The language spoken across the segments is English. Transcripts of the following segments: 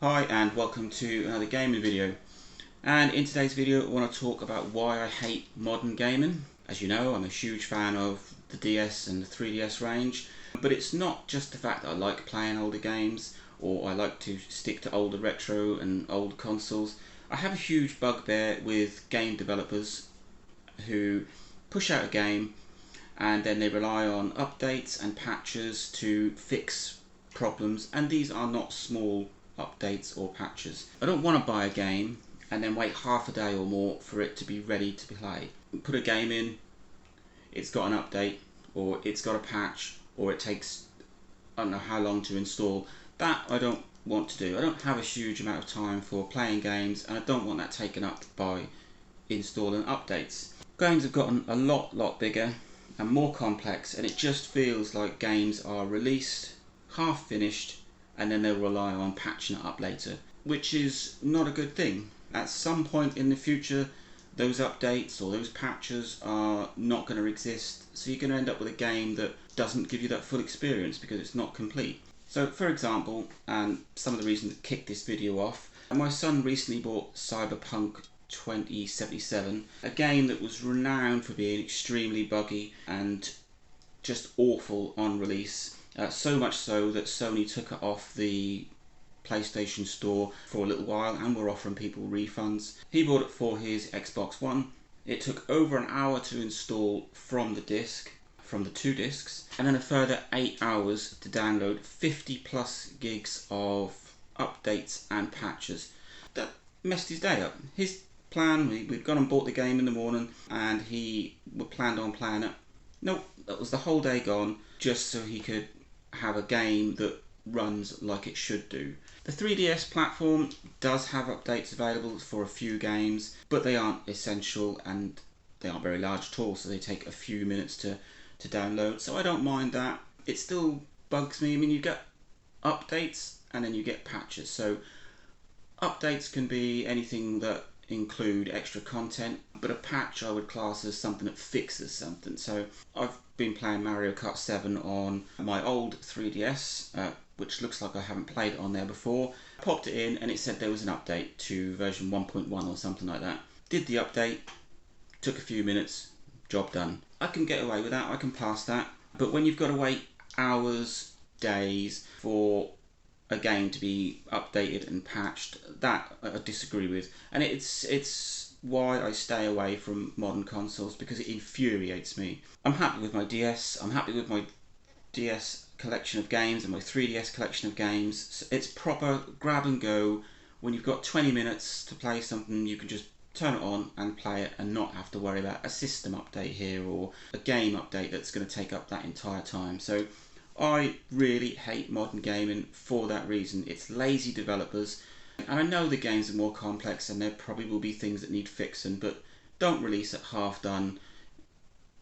Hi and welcome to another gaming video, and in today's video I want to talk about why I hate modern gaming. As you know, I'm a huge fan of the DS and the 3DS range, but it's not just the fact that I like playing older games or I like to stick to older retro and old consoles. I have a huge bugbear with game developers who push out a game and then they rely on updates and patches to fix problems, and these are not small updates or patches. I don't want to buy a game and then wait half a day or more for it to be ready to be played. Put a game in, it's got an update or it's got a patch or it takes I don't know how long to install. That I don't want to do. I don't have a huge amount of time for playing games, and I don't want that taken up by installing updates. Games have gotten a lot bigger and more complex, and it just feels like games are released, half finished, and then they'll rely on patching it up later, which is not a good thing. At some point in the future, those updates or those patches are not going to exist, so you're going to end up with a game that doesn't give you that full experience because it's not complete. So for example, and some of the reasons that kicked this video off, my son recently bought Cyberpunk 2077, a game that was renowned for being extremely buggy and just awful on release, so much so that Sony took it off the PlayStation Store for a little while and were offering people refunds. He bought it for his Xbox One. It took over an hour to install from the disc, from the two discs, and then a further 8 hours to download 50 plus gigs of updates and patches. That messed his day up. His plan, we'd gone and bought the game in the morning and he planned on playing it. Nope, that was the whole day gone just so he could have a game that runs like it should do. The 3DS platform does have updates available for a few games, but they aren't essential and they aren't very large at all, so they take a few minutes to download, so I don't mind that. It still bugs me. I mean, you get updates and then you get patches, so updates can be anything that include extra content, but a patch I would class as something that fixes something. So I've been playing Mario Kart 7 on my old 3DS, which looks like I haven't played it on there before. Popped it in and it said there was an update to version 1.1 or something like that. Did the update, took a few minutes, job done. I can get away with that, I can pass that, but when you've got to wait hours, days for a game to be updated and patched, that I disagree with, and it's why I stay away from modern consoles, because it infuriates me. I'm happy with my DS, I'm happy with my DS collection of games and my 3DS collection of games. It's proper grab and go. When you've got 20 minutes to play something, you can just turn it on and play it and not have to worry about a system update here or a game update that's going to take up that entire time. So I really hate modern gaming for that reason. It's lazy developers, and I know the games are more complex and there probably will be things that need fixing, but don't release it half done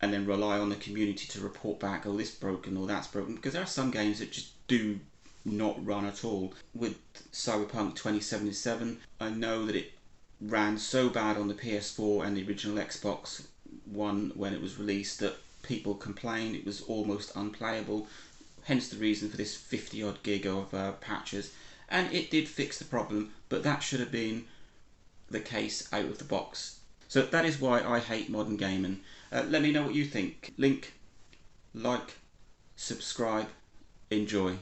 and then rely on the community to report back, oh, this broken or that's broken, because there are some games that just do not run at all. With Cyberpunk 2077, I know that it ran so bad on the PS4 and the original Xbox One when it was released that people complained it was almost unplayable, hence the reason for this 50 odd gig of patches, and it did fix the problem, but that should have been the case out of the box. So that is why I hate modern gaming. Let me know what you think. Link, like, subscribe, enjoy.